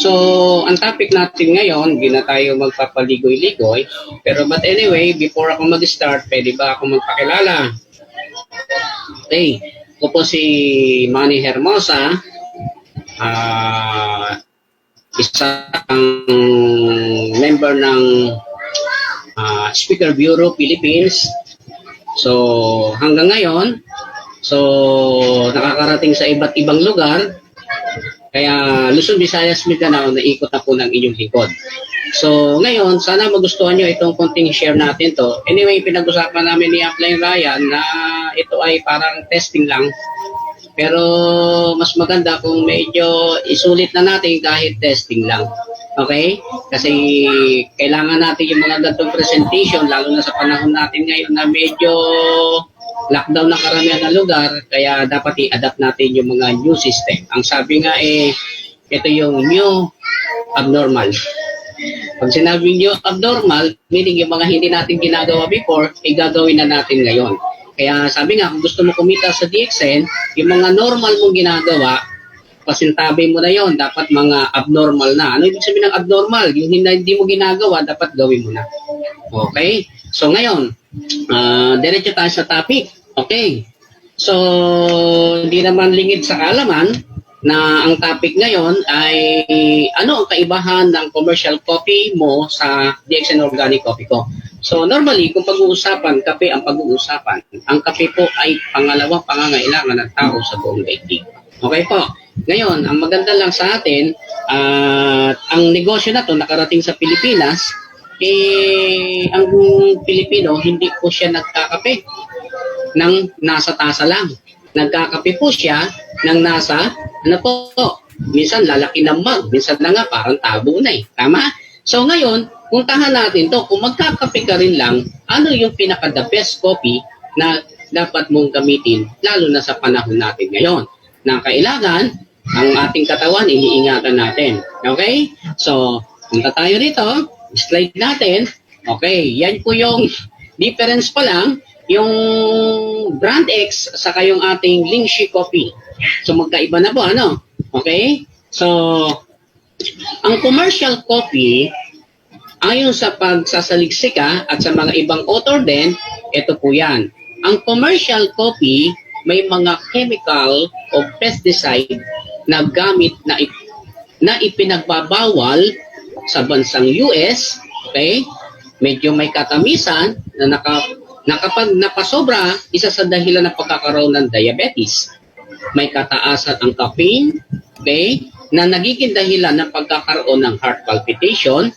So, ang topic natin ngayon, hindi na tayo magpapaligoy-ligoy. Pero but anyway, before ako mag-start, pwede ba ako magpakilala? Okay, ako po si Manny Hermosa, isang member ng Speaker Bureau Philippines. So, hanggang ngayon, nakakarating sa iba't ibang lugar. Kaya Luzon, Visayas, Mindanao, naikot na po ng inyong lingkod. So ngayon, sana magustuhan nyo itong konting share natin to. Anyway, pinag-usapan namin ni Upline Ryan na ito ay parang testing lang. Pero mas maganda kung medyo isulit na natin kahit testing lang. Okay? Kasi kailangan natin yung mga ganitong presentation, lalo na sa panahon natin ngayon na medyo lockdown ng karamihan ng lugar, kaya dapat i-adapt natin yung mga new system. Ang sabi nga ito yung new abnormal. Pag sinabing new abnormal, meaning yung mga hindi natin ginagawa before, gagawin na natin ngayon. Kaya sabi nga, kung gusto mo kumita sa DXN, yung mga normal mong ginagawa, pasintabi mo na yon, dapat mga abnormal na. Ano ibig sabihin ng abnormal? Yung hindi mo ginagawa, dapat gawin mo na. Okay? So ngayon, diretso tayo sa topic. Okay. So, hindi naman lingid sa kaalaman na ang topic ngayon ay ano ang kaibahan ng commercial coffee mo sa DXN Organic Coffee ko. So, normally, kung pag-uusapan, kape ang pag-uusapan. Ang kape po ay pangalawang pangangailangan ng tao sa buong daigdig. Okay po. Ngayon, ang maganda lang sa atin, ang negosyo na to nakarating sa Pilipinas, ang Pilipino, hindi po siya nagkakape ng nasa tasa lang. Nagkakape po siya ng nasa, minsan lalaki ng mug, minsan na nga parang tabo na Tama? So ngayon, puntahan natin to. Kung magkakape ka rin lang, ano yung pinaka-the best coffee na dapat mong gamitin, lalo na sa panahon natin ngayon. Na kailangan, ang ating katawan, iniingatan natin. Okay? So, punta tayo rito. Slide natin. Okay, yan po yung difference pa lang, yung brand X saka yung ating Lingxi coffee. So magkaiba na po, ano? Okay? So, ang commercial coffee, ayon sa pagsasaliksika at sa mga ibang author din, ito po yan. Ang commercial coffee, may mga chemical o pesticide na gamit na ipinagbabawal sa bansang US, okay? Medyo may katamisan na kapag napasobra, isa sa dahilan ng pagkakaroon ng diabetes. May kataasan ang caffeine, okay? Na nagiging dahilan ng pagkakaroon ng heart palpitation,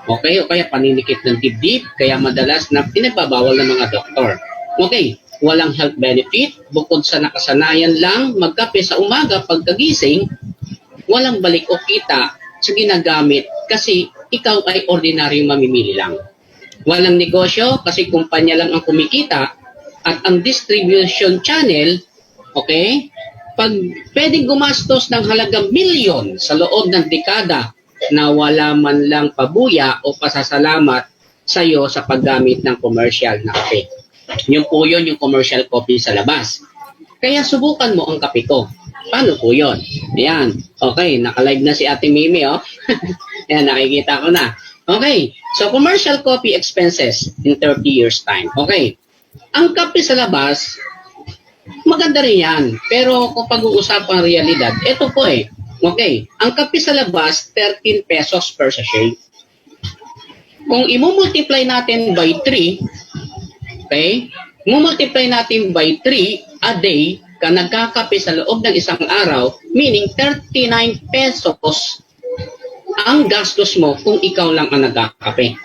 okay? O kaya paninikip ng dibdib, kaya madalas na pinagbabawal ng mga doktor. Okay, walang health benefit, bukod sa nakasanayan lang magkape sa umaga pagkagising, walang balik o kita sa ginagamit kasi ikaw ay ordinaryong mamimili lang. Walang negosyo kasi kumpanya lang ang kumikita at ang distribution channel, okay, pag pwedeng gumastos ng halagang milyon sa loob ng dekada na wala man lang pabuya o pasasalamat sa iyo sa paggamit ng commercial na kape. Yun po yun, yung commercial coffee sa labas. Kaya subukan mo ang kape ko. Paano po yun? Ayan. Okay, naka-live na si Ate Mimi, oh. Ayan, nakikita ko na. Okay, so commercial coffee expenses in 30 years time. Okay, ang kape sa labas, maganda rin yan. Pero kung pag-uusapan ang realidad, ito po Okay, ang kape sa labas, 13 pesos per sachet. Kung i-multiply natin by 3, okay, i-multiply natin by 3 a day, ka nagkakape sa loob ng isang araw, meaning 39 pesos ang gastos mo kung ikaw lang ang nagkakape.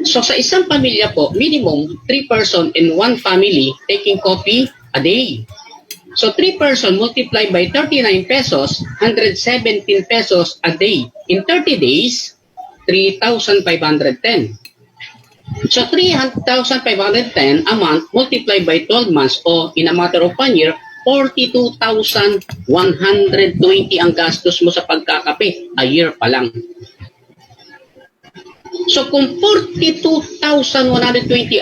So sa isang pamilya po, minimum 3 person in one family taking coffee a day. So 3 person multiplied by 39 pesos, 117 pesos a day. In 30 days, 3,510. So 3,510 a month multiplied by 12 months o in a matter of 1 year, 42,120 ang gastos mo sa pagkakape a year pa lang. So kung 42,120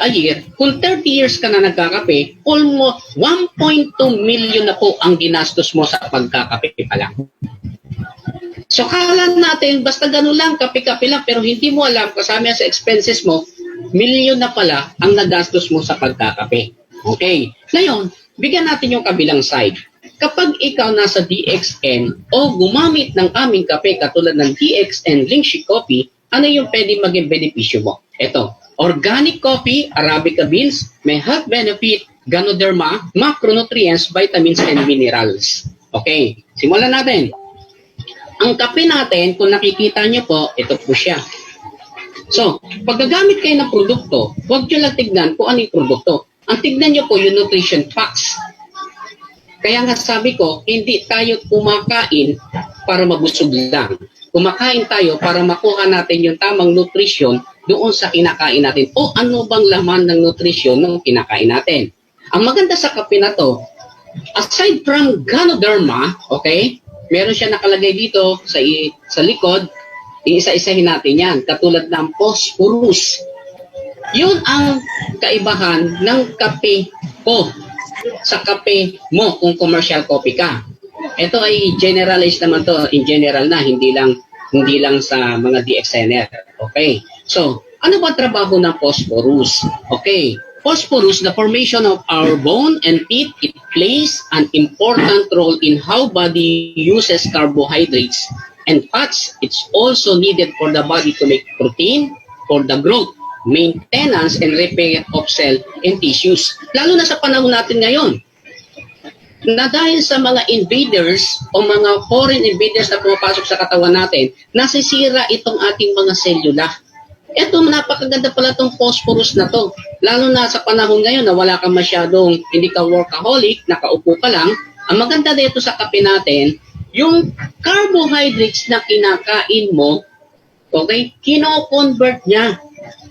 a year, kung 30 years ka na nagkakape, almost 1.2 million na po ang ginastos mo sa pagkakape pa lang. So kala natin, basta ganun lang, kape-kape lang, pero hindi mo alam, kasama sa expenses mo, milyon na pala ang nagastos mo sa pagkakape. Okay. Ngayon, bigyan natin yung kabilang side. Kapag ikaw nasa DXN o gumamit ng aming kape katulad ng DXN Lingxi Coffee, ano yung pwede maging benepisyo mo? Ito, organic coffee, Arabica beans, may health benefit, Ganoderma, macronutrients, vitamins, and minerals. Okay, simulan natin. Ang kape natin, kung nakikita nyo po, ito po siya. So, pag gagamit kayo ng produkto, huwag nyo lang tignan kung ano yung produkto. Ang tignan nyo po yung nutrition facts. Kaya nga sabi ko, hindi tayo kumakain para mabusog lang. Kumakain tayo para makuha natin yung tamang nutrition doon sa kinakain natin. O ano bang laman ng nutrition ng kinakain natin? Ang maganda sa kape na to, aside from Ganoderma, okay, meron siya nakalagay dito sa likod, iisa-isahin natin yan, katulad ng phosphorus. Yun ang kaibahan ng kape ko sa kape mo kung commercial coffee ka. Ito ay generalized naman to, in general na, hindi lang sa mga DXNer. Okay. So, ano ba trabaho ng phosphorus? Okay. Phosphorus, the formation of our bone and teeth, it plays an important role in how body uses carbohydrates and fats. It's also needed for the body to make protein for the growth, maintenance, and repair of cell and tissues. Lalo na sa panahon natin ngayon, na dahil sa mga invaders o mga foreign invaders na pumapasok sa katawan natin, nasisira itong ating mga selula. Ito, napakaganda pala itong phosphorus na to. Lalo na sa panahon ngayon na wala kang masyadong, hindi ka workaholic, nakaupo ka lang. Ang maganda dito sa kape natin, yung carbohydrates na kinakain mo, okay, kino-convert niya.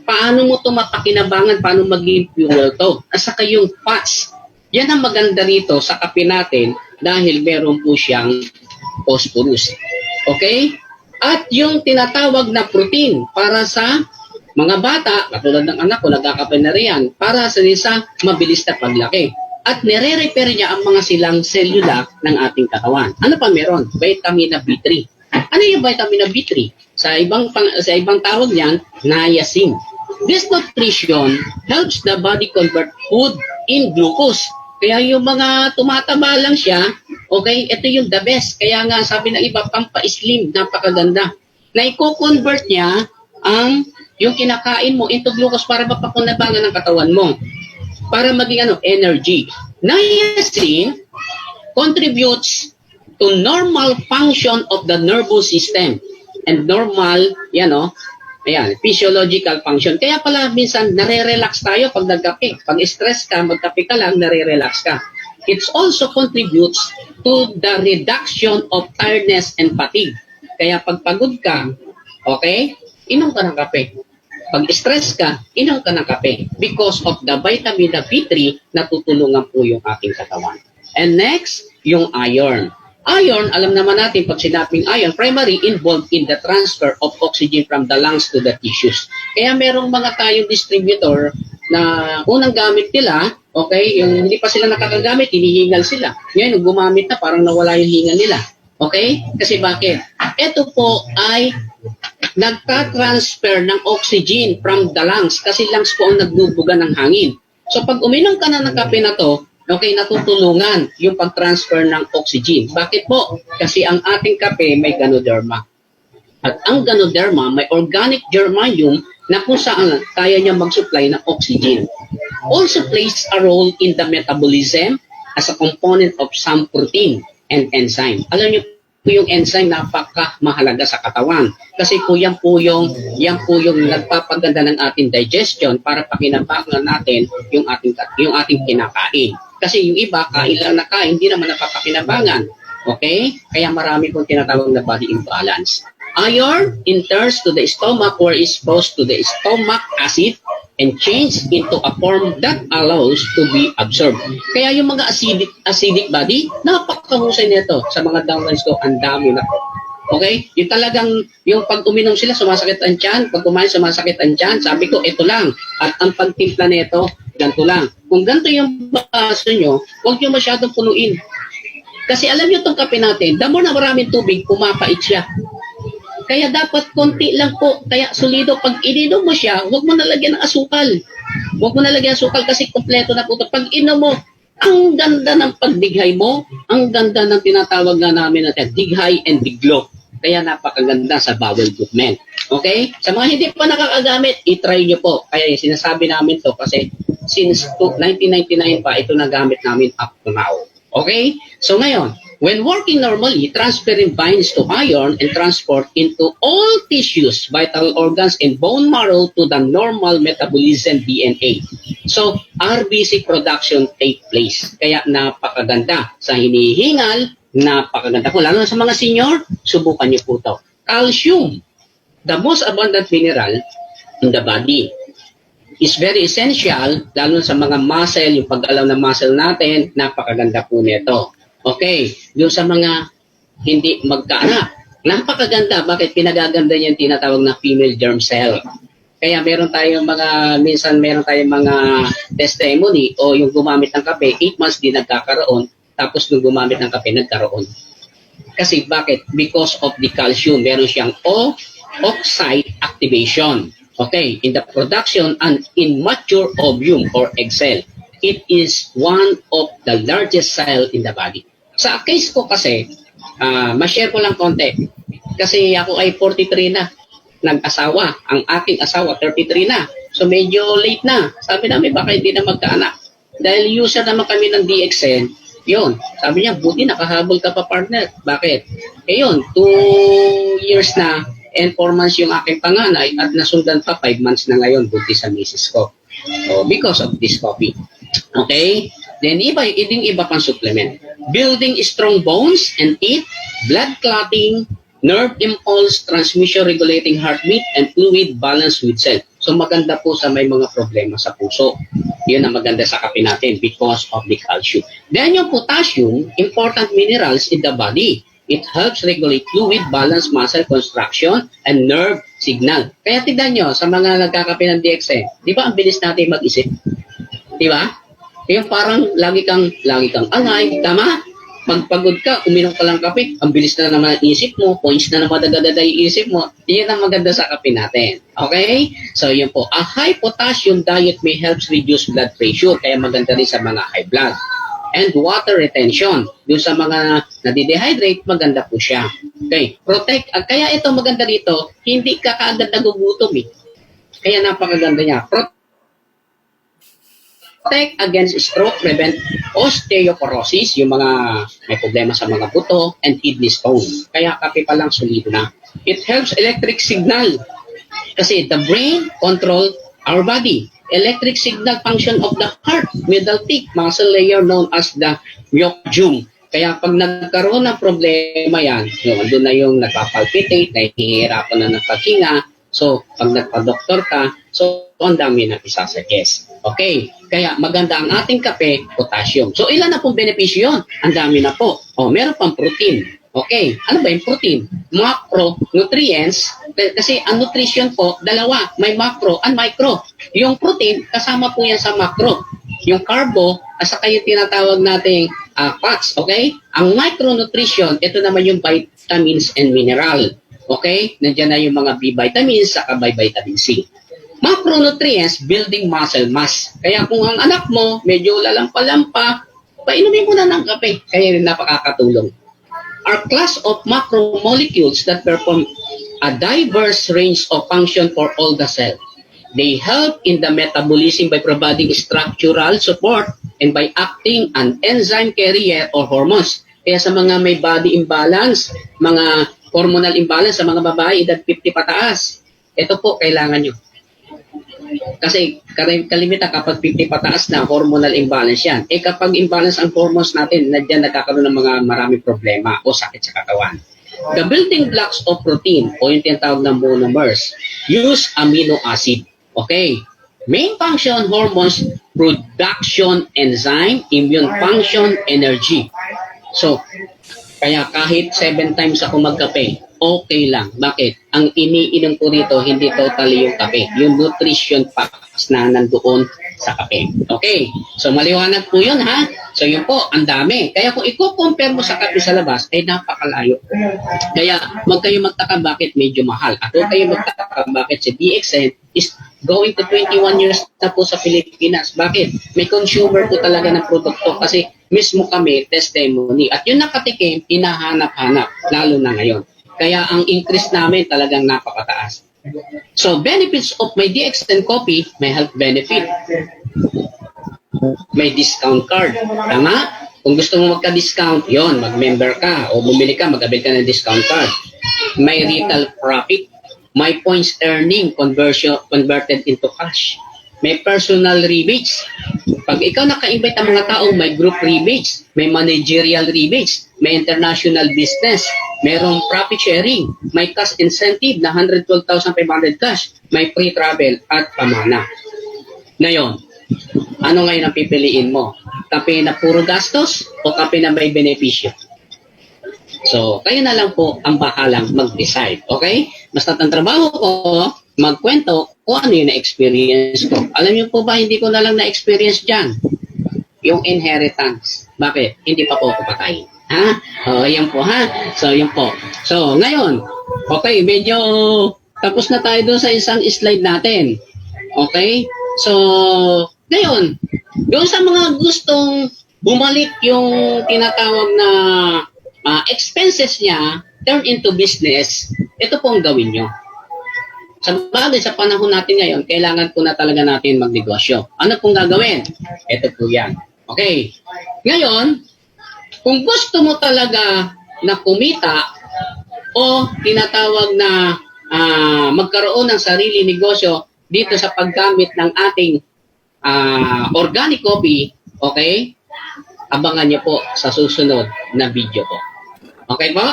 Paano mo ito mapakinabangan, paano maging fuel to? At saka yung fats. Yan ang maganda rito sa kape natin dahil meron po siyang phosphorus. Okay? At yung tinatawag na protein para sa mga bata, katulad ng anak ko, nagkakape na riyan, para sa mabilis na paglaki. At nire-repair niya ang mga silang selula ng ating katawan. Ano pa meron? Vitamina B3. Ano yung vitamina B3? Sa ibang tawag niyan, niacin. This nutrition helps the body convert food in glucose. Kaya yung mga tumataba lang siya, okay, ito yung the best. Kaya nga sabi ng iba, pampa-slim, napakaganda. Na i-convert niya yung kinakain mo into glucose para mapakunabangan ng katawan mo. Para maging energy. Niacin contributes to normal function of the nervous system. And normal, physiological function. Kaya pala minsan nare-relax tayo pag nagkape. Pag stress ka, magkape ka lang, nare-relax ka. It also contributes to the reduction of tiredness and fatigue. Kaya pag pagod ka, okay, inom ka ng kape. Pag stress ka, inom ka ng kape. Because of the vitamin B3 na tutulungan po yung ating katawan. And next, yung iron. Iron, alam naman natin, pag sinabing iron, primary involved in the transfer of oxygen from the lungs to the tissues. Kaya merong mga tayong distributor na unang gamit nila, okay, yung hindi pa sila nakakagamit, hinihingal sila. Ngayon, nung gumamit na, parang nawala yung hingal nila. Okay? Kasi bakit? Ito po ay nagka-transfer ng oxygen from the lungs kasi lungs po ang nagbubuga ng hangin. So pag uminom ka na ng kape na to, okay, natutulungan yung pag-transfer ng oxygen. Bakit po? Kasi ang ating kape may Ganoderma. At ang Ganoderma may organic germanium na kung saan kaya niya mag-supply ng oxygen. Also plays a role in the metabolism as a component of some protein and enzyme. Alam niyo po yung enzyme napaka-mahalaga sa katawan. Kasi po yan po yung nagpapaganda ng ating digestion para pakinabangan natin yung ating kinakain. Kasi yung iba, kain lang na kain, hindi naman napapakinabangan. Okay? Kaya marami pong tinatawag na body imbalance. Iron enters to the stomach where it's exposed to the stomach acid and change into a form that allows to be absorbed. Kaya yung mga acidic body, napakahusay nito sa mga downlines ko, ang dami na. Okay? Yung talagang, yung pag uminom sila, sumasakit ang tiyan, pag kumain, sumasakit ang tiyan, sabi ko, ito lang. At ang pagtimpla nito, ganito lang. Kung ganito yung baso nyo, huwag nyo masyadong punuin. Kasi alam nyo itong kape natin, the more na maraming tubig, pumapait siya. Kaya dapat konti lang po. Kaya solido, pag ininom mo siya, huwag mo nalagyan ng asukal. Huwag mo nalagyan ng asukal kasi kompleto na po ito. Pag inom mo, ang ganda ng pagdighay mo, ang ganda ng tinatawag na namin natin, dighay and diglo. Kaya napakaganda sa bowel movement. Okay? Sa mga hindi pa nakakagamit, i-try nyo po. Kaya sinasabi namin to kasi since 1999 pa, ito nagamit namin up to now. Okay? So ngayon, when working normally, transferring binds to iron and transport into all tissues, vital organs, and bone marrow to the normal metabolism DNA. So, RBC production take place. Kaya napakaganda. Sa hinihingal, napakaganda po. Lalo na sa mga senior, subukan niyo po ito. Calcium, the most abundant mineral in the body, is very essential, lalo sa mga muscle, yung pag-alaw ng muscle natin, napakaganda po nito. Okay, yung sa mga hindi magkaanak, napakaganda. Bakit pinagaganda niya yung tinatawag na female germ cell? Kaya meron tayong minsan meron tayong mga testimony o yung gumamit ng kape, 8 months din nagkakaroon, tapos nung gumamit ng kape, nagkaroon. Kasi bakit? Because of the calcium, meron siyang oxide activation. Okay, in the production and in mature ovum or egg cell, it is one of the largest cell in the body. Sa case ko kasi, ma-share ko lang konti. Kasi ako ay 43 na, nag-asawa. Ang aking asawa, 33 na. So medyo late na. Sabi namin, baka hindi na magkaanak. Dahil user naman kami ng DXN, yun. Sabi niya, buti nakahabol ka pa partner. Bakit? Eh yun, 2 years na, and 4 months yung aking panganay at nasundan pa 5 months na ngayon buntis sa misis ko. So, because of this coffee. Okay? Then iba pang supplement. Building strong bones and teeth, blood clotting, nerve impulse, transmission regulating heartbeat, and fluid balance with cell. So maganda po sa may mga problema sa puso. Yun ang maganda sa kape natin because of the calcium. Then yung potassium, important minerals in the body. It helps regulate fluid, balance, muscle construction, and nerve signal. Kaya tignan nyo, sa mga nagkakape ng DXN, di ba ang bilis natin mag-isip? Di ba? Yung parang lagi kang angay, tama? Pagpagod ka, uminom ka lang kape, ang bilis na naman ang isip mo, points na naman dadada yung isip mo. Iyan ang maganda sa kape natin. Okay? So yun po, a high potassium diet may help reduce blood pressure, kaya maganda rin sa mga high blood. And water retention. Doon sa mga nadidehydrate, maganda po siya. Okay. Protect. Kaya ito maganda dito, hindi ka kaagad nagugutom eh. Kaya napakaganda niya. Protect against stroke, prevent osteoporosis, yung mga may problema sa mga buto, and kidney stone. Kaya kape pa lang solido na. It helps electric signal. Kasi the brain control our body. Electric signal function of the heart, middle thick muscle layer known as the myocardium. Kaya pag nagkaroon ng problema yan, doon na yung nagpapalpitate, nahihirapan na ng paghinga. So, pag nagpa-doktor ka, so ang dami na isasuggest. Okay, kaya maganda ang ating kape, potassium. So, ilan na pong benepisyo yun? Ang dami na po. Meron pang protein. Okay, ano ba yung protein? Macronutrients, kasi ang nutrition po, dalawa, may macro and micro. Yung protein, kasama po yan sa macro. Yung carbo, saka yung tinatawag nating fats, okay? Ang micronutrition, ito naman yung vitamins and mineral. Okay? Nandiyan na yung mga B vitamins, saka vitamin C. Macronutrients, building muscle mass. Kaya kung ang anak mo, medyo lalampa-lampa, painumin mo na ng kape. Kaya rin napakakatulong. Are class of macromolecules that perform a diverse range of function for all the cells. They help in the metabolism by providing structural support and by acting an enzyme carrier or hormones. Kaya sa mga may body imbalance, mga hormonal imbalance sa mga babae, edad 50 pataas, ito po kailangan nyo. Kasi kalimitan kapag 50 pataas na hormonal imbalance yan. Kapag imbalance ang hormones natin, nandiyan nagkakaroon ng mga maraming problema o sakit sa katawan. The building blocks of protein o yung tinatawag na monomers use amino acid. Okay. Main function hormones, production enzyme, immune function, energy. So, Kaya kahit 7 times ako magkape, okay lang. Bakit? Ang iniinom ko rito, hindi totally yung kape. Yung nutrition facts na nandoon sa kape. Okay? So, maliwanag po yun, ha? So, yun po, ang dami. Kaya kung i-compare mo sa kape sa labas, ay napakalayo. Kaya, huwag kayo magtaka bakit medyo mahal. At huwag kayo magtaka bakit si DXN is going to 21 years na po sa Pilipinas. Bakit? May consumer po talaga ng produkto kasi mismo kami, testimony. At yung nakatikim, hinahanap-hanap, lalo na ngayon. Kaya ang increase namin talagang napakataas. So, benefits of my DXN coffee, may health benefit. May discount card. Tama? Kung gusto mo magka-discount, yon, mag-member ka o bumili ka, mag-avail ka ng discount card. May retail profit. May points earning converted into cash. May personal rebates. Pag ikaw naka-invite ang mga tao, may group rebates, may managerial rebates, may international business, mayroong profit sharing, may cash incentive na 112,500 cash, may free travel at pamana. Ngayon, ano ngayon ang pipiliin mo? Kape na puro gastos o kape na may benepisyo? So, kayo na lang po ang bahalang mag-decide. Okay? Basta ang trabaho ko, magkwento kung ano yung na-experience ko. Alam niyo po ba, hindi ko na lang na-experience dyan. Yung inheritance. Bakit? Hindi pa po ako patay. Ha? O, yan po ha. So, yan po. So, ngayon, okay, medyo tapos na tayo doon sa isang slide natin. Okay? So, ngayon, doon sa mga gustong bumalik yung tinatawag na expenses niya turn into business, ito po ang gawin nyo. Sa bagay, sa panahon natin ngayon, kailangan po na talaga natin magnegosyo. Ano pong gagawin? Ito po yan. Okay. Ngayon, kung gusto mo talaga na kumita o tinatawag na magkaroon ng sarili negosyo dito sa paggamit ng ating organic coffee, okay? Abangan niyo po sa susunod na video po. Okay po?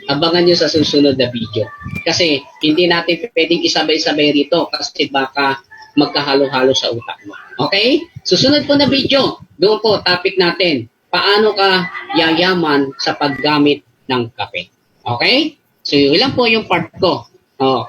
Abangan nyo sa susunod na video. Kasi hindi natin pwedeng isabay-sabay rito kasi baka magkahalo-halo sa utak mo. Okay? Susunod po na video. Doon po, topic natin. Paano ka yayaman sa paggamit ng kape. Okay? So, yun lang po yung part ko. Oh.